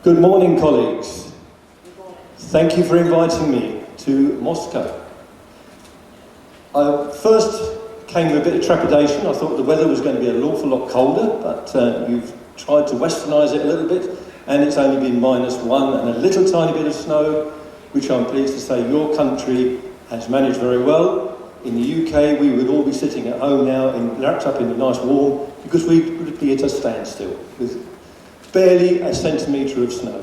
Good morning, colleagues. Thank you for inviting me to Moscow. I first came with a bit of trepidation. I thought the weather was going to be an awful lot colder, but you've tried to westernise it a little bit, and it's only been -1 and a little tiny bit of snow, which I'm pleased to say your country has managed very well. In the UK, we would all be sitting at home now, wrapped up in a nice warm, because we would be at a standstill with barely a centimetre of snow.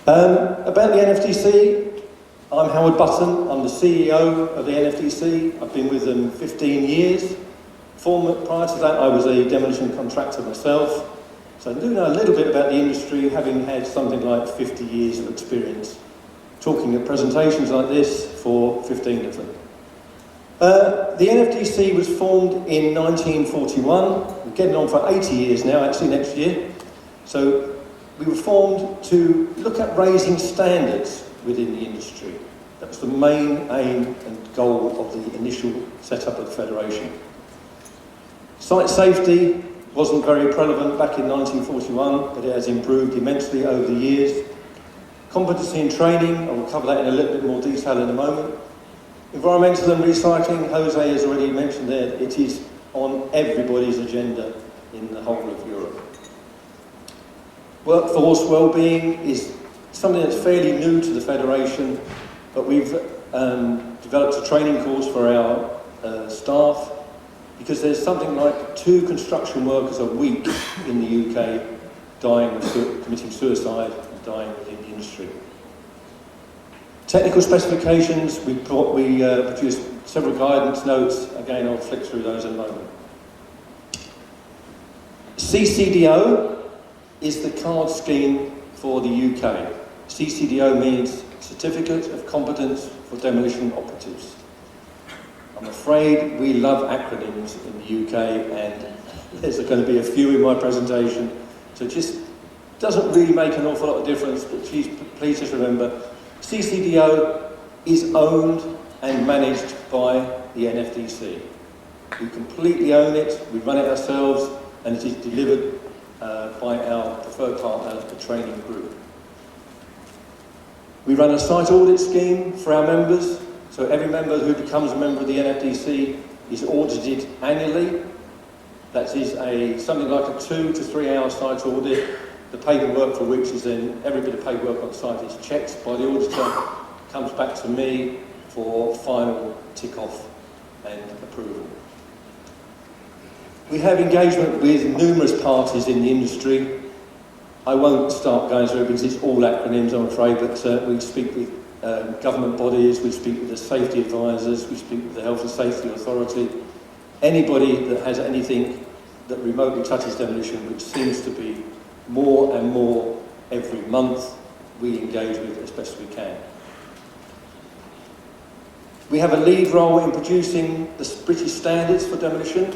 About the NFDC, I'm Говард Bаттon. I'm the CEO of the NFDC. I've been with them 15 years. Prior to that, I was a demolition contractor myself. So I do know a little bit about the industry, having had something like 50 years of experience talking at presentations like this for 15 of them. The NFDC was formed in 1941. We're getting on for 80 years now, actually, next year. So we were formed to look at raising standards within the industry. That was the main aim and goal of the initial setup of the Federation. Site safety wasn't very prevalent back in 1941, but it has improved immensely over the years. Competency and training, I will cover that in a little bit more detail in a moment. Environmental and recycling, Jose has already mentioned there, it is on everybody's agenda in the whole of Europe. Workforce well-being is something that's fairly new to the Federation, but we've developed a training course for our staff, because there's something like 2 construction workers a week in the UK dying of committing suicide and dying within the industry. Technical specifications, we produced several guidance notes. Again, I'll flick through those in a moment. CCDO is the card scheme for the UK. CCDO means Certificate of Competence for Demolition Operatives. I'm afraid we love acronyms in the UK, and there's going to be a few in my presentation, so it just doesn't really make an awful lot of difference, but please just remember, CCDO is owned and managed by the NFDC. We completely own it, we run it ourselves, and it is delivered by our preferred partner, the training group. We run a site audit scheme for our members, so every member who becomes a member of the NFDC is audited annually. That is something like a 2 to 3 hour site audit, the paperwork for which is then, every bit of paperwork on site is checked by the auditor, comes back to me for final tick-off and approval. We have engagement with numerous parties in the industry. I won't start going through it because it's all acronyms, I'm afraid, but we speak with government bodies, we speak with the safety advisors, we speak with the Health and Safety Authority. Anybody that has anything that remotely touches demolition, which seems to be more and more every month, we engage with as best we can. We have a lead role in producing the British standards for demolition,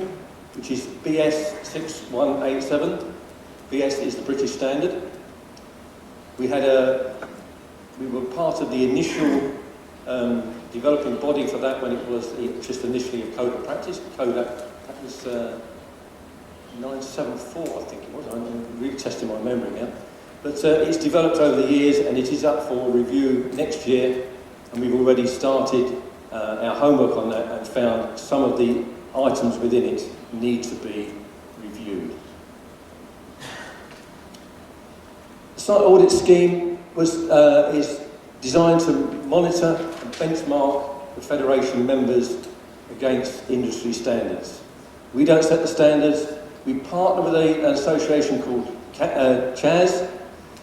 which is BS 6187. BS is the British standard. We were part of the initial developing body for that when it was just initially a code of practice. That was 974, I think it was. I'm really testing my memory now. But it's developed over the years, and it is up for review next year, and we've already started our homework on that and found some of the items within it need to be reviewed. The site audit scheme is designed to monitor and benchmark the Federation members against industry standards. We don't set the standards. We partner with an association called CHAS.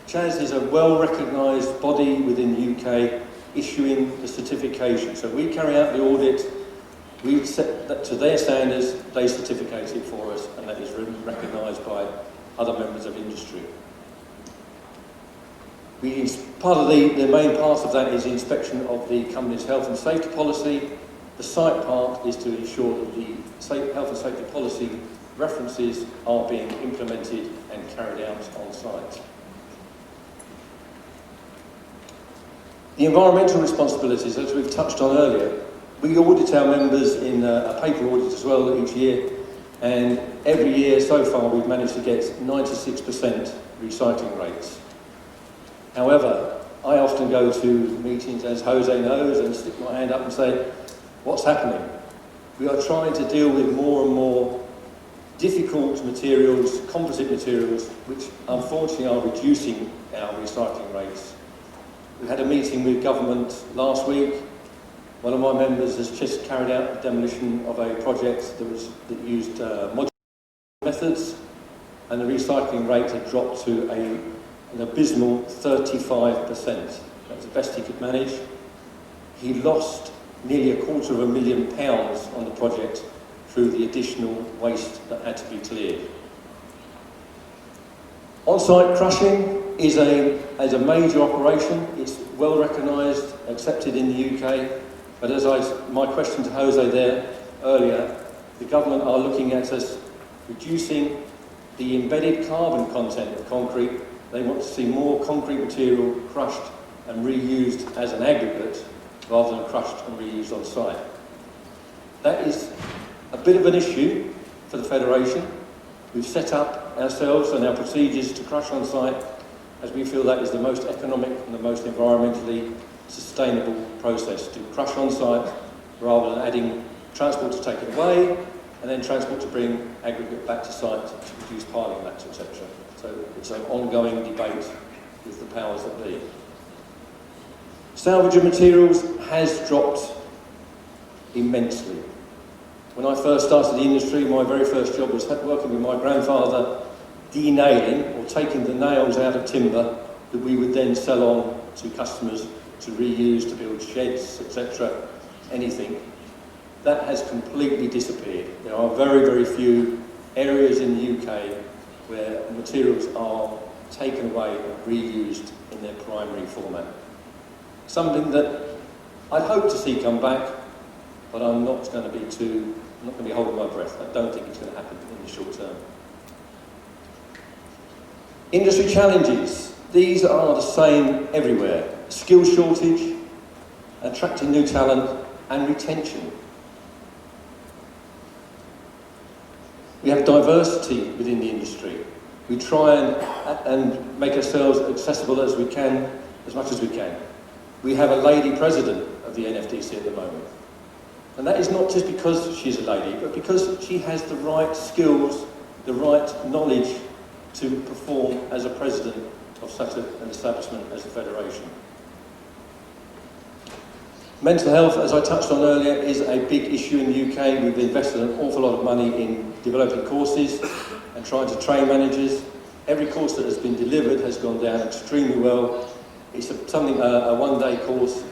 CHAS is a well-recognised body within the UK issuing the certification. So we carry out the audit, we set that to their standards, they certificate it for us, and that is recognised by other members of industry. The main part of that is the inspection of the company's health and safety policy. The site part is to ensure that the health and safety policy references are being implemented and carried out on site. The environmental responsibilities, as we've touched on earlier, we audit our members in a paper audit as well each year, and every year so far we've managed to get 96% recycling rates. However, I often go to meetings, as Jose knows, and stick my hand up and say, what's happening? We are trying to deal with more and more difficult materials, composite materials, which unfortunately are reducing our recycling rates. We had a meeting with government last week. One of my members has just carried out the demolition of a project that used modular methods, and the recycling rate had dropped to an abysmal 35%. That was the best he could manage. He lost nearly £250,000 on the project through the additional waste that had to be cleared. On-site crushing is a major operation. It's well recognised, accepted in the UK. But as my question to Jose there earlier, the government are looking at us reducing the embedded carbon content of concrete. They want to see more concrete material crushed and reused as an aggregate rather than crushed and reused on site. That is a bit of an issue for the Federation. We've set up ourselves and our procedures to crush on site as we feel that is the most economic and the most environmentally sustainable process, to crush on site rather than adding transport to take it away and then transport to bring aggregate back to site to produce piling mats, etc. So it's an ongoing debate with the powers that be. Salvage of materials has dropped immensely. When I first started the industry, my very first job was working with my grandfather, denailing or taking the nails out of timber that we would then sell on to customers to reuse, to build sheds, etc., anything. That has completely disappeared. There are very, very few areas in the UK where materials are taken away and reused in their primary format. Something that I'd hope to see come back, but I'm not going to be holding my breath. I don't think it's going to happen in the short term. Industry challenges. These are the same everywhere. Skill shortage, attracting new talent, and retention. We have diversity within the industry. We try and make ourselves accessible as we can, as much as we can. We have a lady president of the NFDC at the moment. And that is not just because she's a lady, but because she has the right skills, the right knowledge to perform as a president of such an establishment as the Federation. Mental health, as I touched on earlier, is a big issue in the UK. We've invested an awful lot of money in developing courses and trying to train managers. Every course that has been delivered has gone down extremely well. It's a one-day course.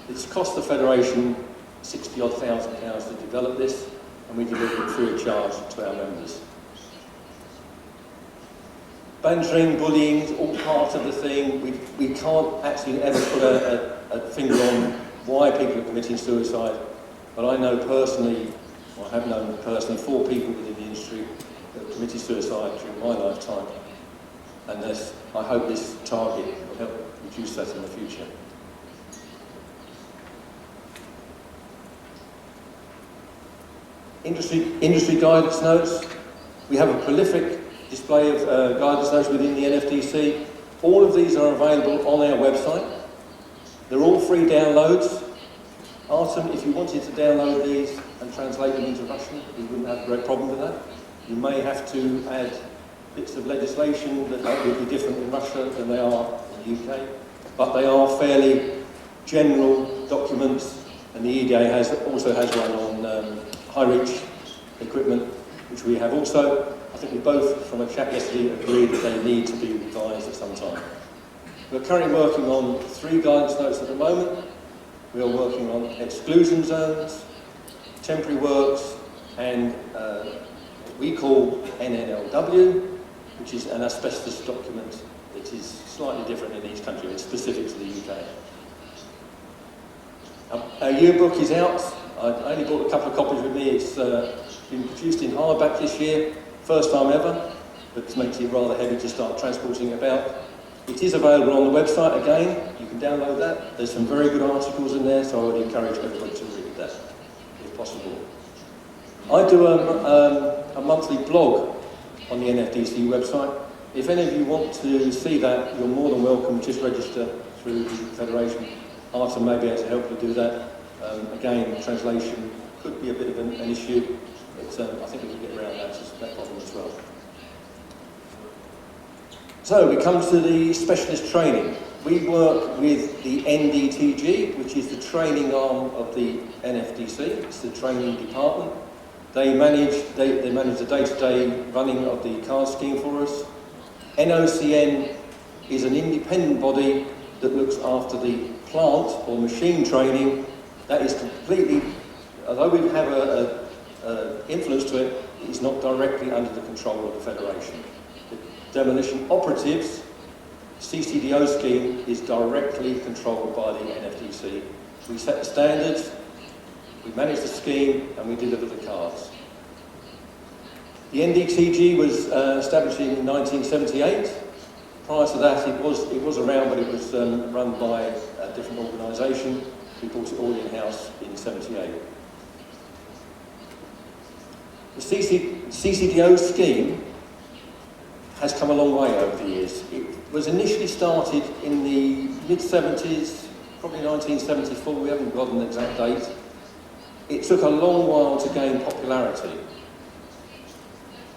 It's cost the Federation £60,000 to develop this, and we deliver it free of charge to our members. Bantering, bullying is all part of the thing. We can't actually ever put a finger on why people are committing suicide, but I know personally, or I have known personally, 4 people within the industry that have committed suicide during my lifetime, and I hope this target will help reduce that in the future. Industry guidance notes. We have a prolific display of guidance notes within the NFDC. All of these are available on our website. They're all free downloads. Artem, if you wanted to download these and translate them into Russian, you wouldn't have a great problem with that. You may have to add bits of legislation that would be different in Russia than they are in the UK, but they are fairly general documents, and the EDA also has one on high-reach equipment, which we have also. I think we both, from a chat yesterday, agreed that they need to be revised at some time. We're currently working on 3 guidance notes at the moment. We are working on exclusion zones, temporary works, and what we call NNLW, which is an asbestos document that is slightly different in each country. It's specific to the UK. Our yearbook is out. I only brought a couple of copies with me. It's been produced in hardback this year, first time ever, but it makes it rather heavy to start transporting it about. It is available on the website again. You can download that. There's some very good articles in there, so I would encourage everybody to read that, if possible. I do a monthly blog on the NFDC website, If any of you want to see that, you're more than welcome. Just register through the Federation. Arthur may be able to help you do that. Again, translation could be a bit of an issue, but I think we can get around that problem as well. So we come to the specialist training. We work with the NDTG, which is the training arm of the NFDC. It's the training department. They manage the day-to-day running of the card scheme for us. NOCN is an independent body that looks after the plant or machine training. That is completely, although we have an influence to it, it's not directly under the control of the Federation. The demolition operatives CCDO scheme is directly controlled by the NFDC. We set the standards, we manage the scheme, and we deliver the cards. The NDTG was established in 1978. Prior to that, it was around, but it was run by a different organisation. We brought it all in-house in '78. The CCDO scheme has come a long way over the years. It was initially started in the mid-70s, probably 1974, we haven't got an exact date. It took a long while to gain popularity.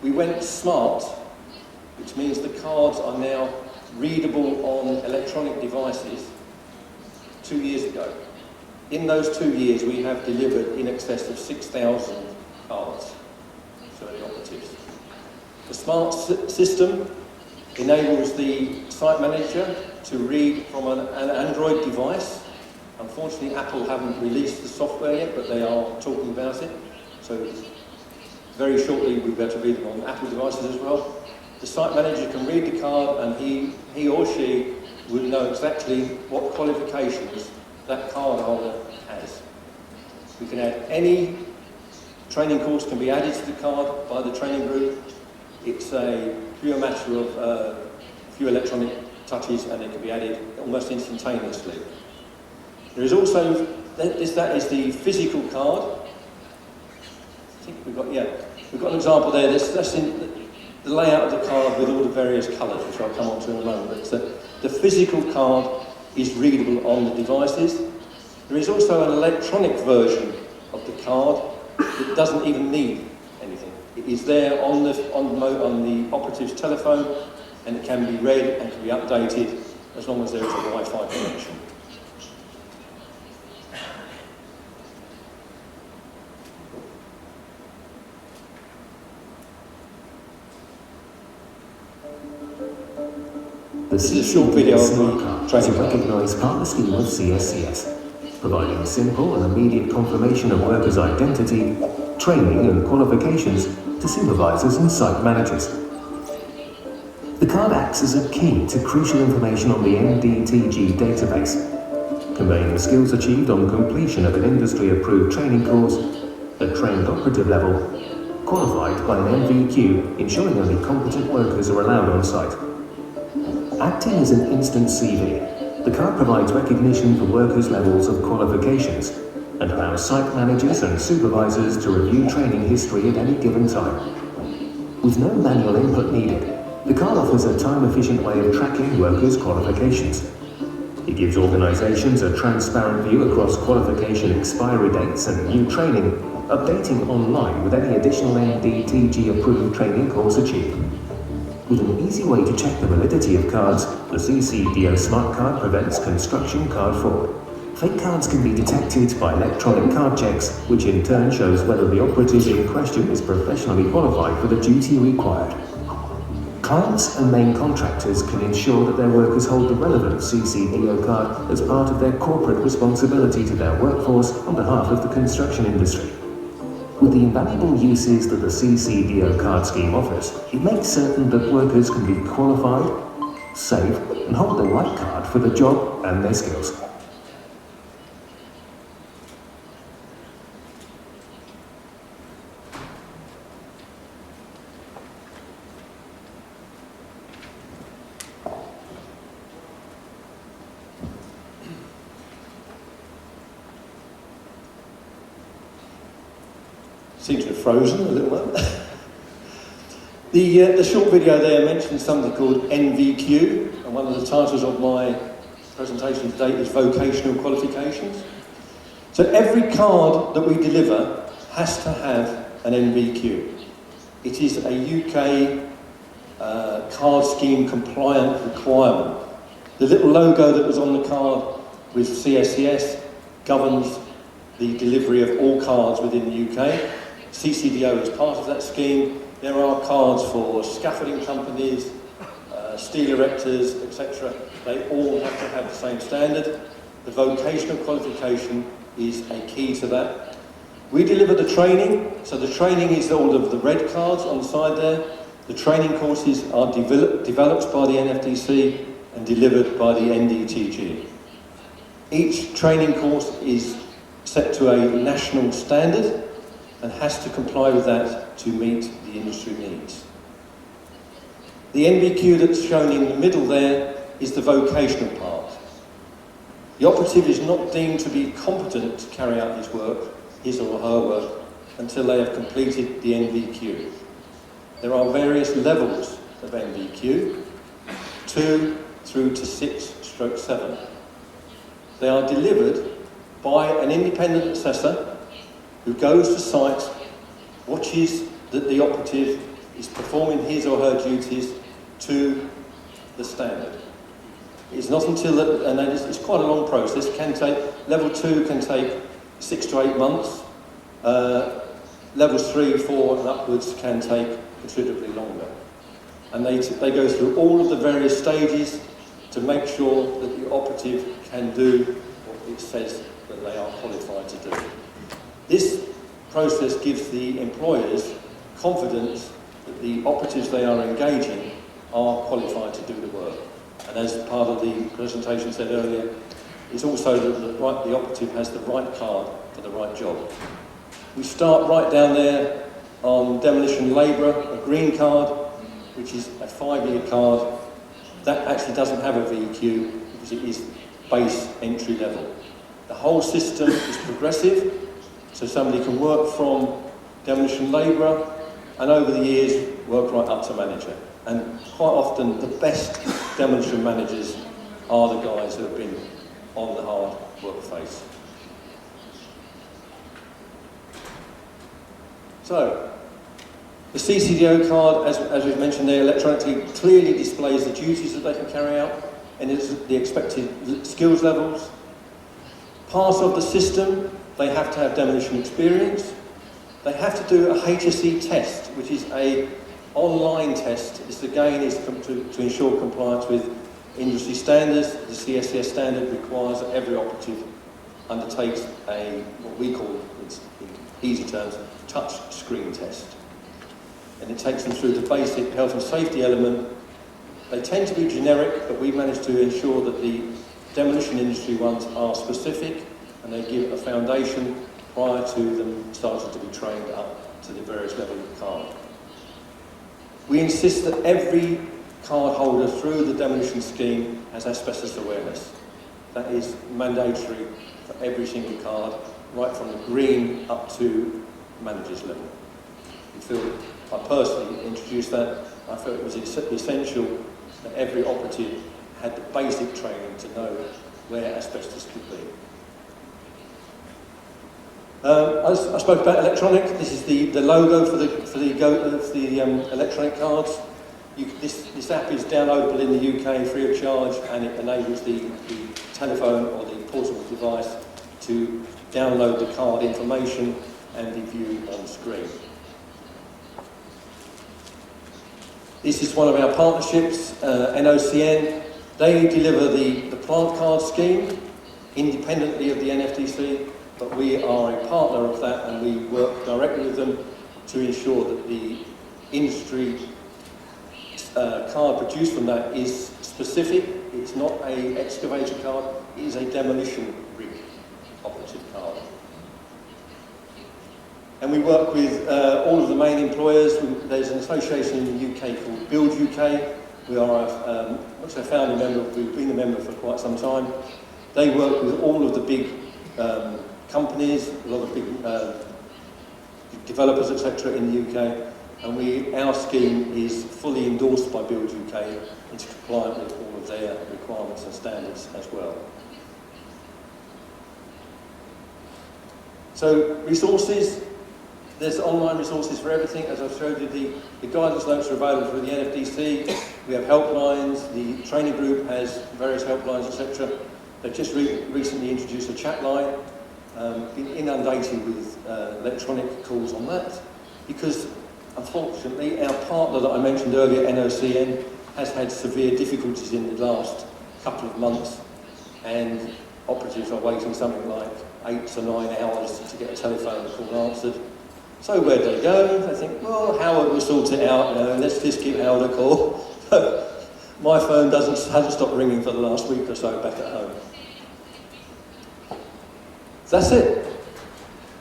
We went smart, which means the cards are now readable on electronic devices 2 years ago. In those 2 years, we have delivered in excess of 6,000 cards for the operatives. The smart system enables the site manager to read from an Android device. Unfortunately, Apple haven't released the software yet, but they are talking about it. So very shortly, we'll be able to read them on Apple devices as well. The site manager can read the card, and he or she will know exactly what qualifications that card holder has. We can add any training course can be added to the card by the training group. It's a pure matter of a few electronic touches, and it can be added almost instantaneously. There is also, that is the physical card. I think we've got an example there. That's in the layout of the card with all the various colours, which I'll come on to in a moment. But the physical card is readable on the devices. There is also an electronic version of the card that doesn't even need anything. It is there on the operative's telephone, and it can be read and can be updated as long as there is a Wi-Fi connection. The CCDO Smart Card is a recognised partner scheme with CSCS, providing simple and immediate confirmation of workers' identity, training and qualifications to supervisors and site managers. The card acts as a key to crucial information on the NDTG database, conveying the skills achieved on completion of an industry-approved training course at trained operative level, qualified by an MVQ, ensuring only competent workers are allowed on site. Acting as an instant CV, the card provides recognition for workers' levels of qualifications and allows site managers and supervisors to review training history at any given time. With no manual input needed, the card offers a time-efficient way of tracking workers' qualifications. It gives organisations a transparent view across qualification expiry dates and new training, updating online with any additional NDTG-approved training course achieved. With an easy way to check the validity of cards, the CCDO Smart Card prevents construction card fraud. Fake cards can be detected by electronic card checks, which in turn shows whether the operative in question is professionally qualified for the duty required. Clients and main contractors can ensure that their workers hold the relevant CCDO card as part of their corporate responsibility to their workforce on behalf of the construction industry. With the invaluable uses that the CCDO card scheme offers, it makes certain that workers can be qualified, safe, and hold the right card for the job and their skills. Seems to have frozen a little bit. The short video there mentions something called NVQ, and one of the titles of my presentation today is Vocational Qualifications. So every card that we deliver has to have an NVQ. It is a UK card scheme compliant requirement. The little logo that was on the card with CSCS governs the delivery of all cards within the UK. CCDO is part of that scheme. There are cards for scaffolding companies, steel erectors, etc. They all have to have the same standard. The vocational qualification is a key to that. We deliver the training, so the training is all of the red cards on the side there. The training courses are developed by the NFDC and delivered by the NDTG. Each training course is set to a national standard and has to comply with that to meet the industry needs. The NVQ that's shown in the middle there is the vocational part. The operative is not deemed to be competent to carry out his work, his or her work, until they have completed the NVQ. There are various levels of NVQ, 2 through to 6/7. They are delivered by an independent assessor who goes to site, watches that the operative is performing his or her duties to the standard. It's not until that, and it's quite a long process. Level 2 can take 6 to 8 months. Levels 3, 4 and upwards can take considerably longer. And they go through all of the various stages to make sure that the operative can do what it says that they are qualified to do. This process gives the employers confidence that the operatives they are engaging are qualified to do the work. And as part of the presentation said earlier, it's also that the operative has the right card for the right job. We start right down there on demolition labourer, a green card, which is a 5-year card. That actually doesn't have a VQ because it is base entry level. The whole system is progressive, so somebody can work from demolition labourer and over the years work right up to manager. And quite often the best demolition managers are the guys who have been on the hard work phase. So, the CCDO card, as we've mentioned there, electronically clearly displays the duties that they can carry out and the expected skills levels. Part of the system, they have to have demolition experience. They have to do a HSE test, which is an online test. This again is to ensure compliance with industry standards. The CSCS standard requires that every operative undertakes what we call, in easy terms, touch screen test. And it takes them through the basic health and safety element. They tend to be generic, but we managed to ensure that the demolition industry ones are specific and they give a foundation prior to them starting to be trained up to the various levels of card. We insist that every card holder through the demolition scheme has asbestos awareness. That is mandatory for every single card, right from the green up to manager's level. I personally introduced that. I felt it was essential that every operative had the basic training to know where asbestos could be. I spoke about electronic. This is the logo for the electronic cards. This app is downloadable in the UK free of charge, and it enables the telephone or the portable device to download the card information and be viewed on screen. This is one of our partnerships, NOCN. They deliver the plant card scheme independently of the NFDC, but we are a partner of that and we work directly with them to ensure that the industry card produced from that is specific. It's not an excavator card, it is a demolition rig operative card. And we work with all of the main employers. There's an association in the UK called Build UK. We are a founding member, we've been a member for quite some time. They work with all of the big companies, a lot of big developers, etc. in the UK. and our scheme is fully endorsed by Build UK. It's compliant with all of their requirements and standards as well. So resources, there's online resources for everything. As I've showed you, the guidance notes are available through the NFDC. We have helplines. The training group has various helplines, etc. They've just recently introduced a chat line. Been inundated with electronic calls on that, because unfortunately our partner that I mentioned earlier, NOCN, has had severe difficulties in the last couple of months, and operatives are waiting something like 8 to 9 hours to get a telephone call answered. So where do they go? They think, well, Howard will sort it out, let's just give Howard a call. My phone hasn't stopped ringing for the last week or so back at home. That's it.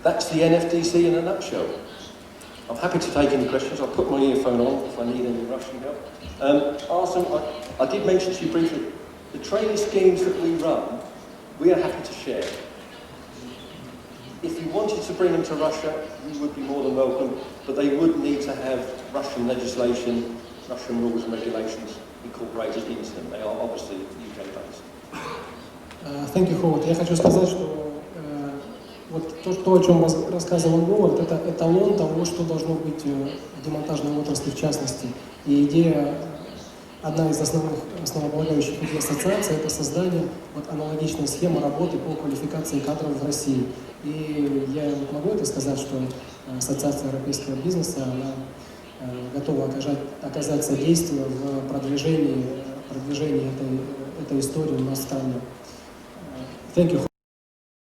That's the NFDC in a nutshell. I'm happy to take any questions. I'll put my earphone on if I need any Russian help. Arsen, I did mention to you briefly, the training schemes that we run, we are happy to share. If you wanted to bring them to Russia, you would be more than welcome, but they would need to have Russian legislation, Russian rules and regulations incorporated into them. They are obviously UK-based. Thank you, Howard. Я хочу сказать, что вот то, о чем рассказывал Говард, это эталон того, что должно быть в демонтажной отрасли в частности. И идея, одна из основополагающих идей ассоциации, это создание вот аналогичной схемы работы по квалификации кадров в России. И я могу это сказать, что Ассоциация европейского бизнеса, она готова оказать содействие в продвижении этой истории у нас в стране. Thank you.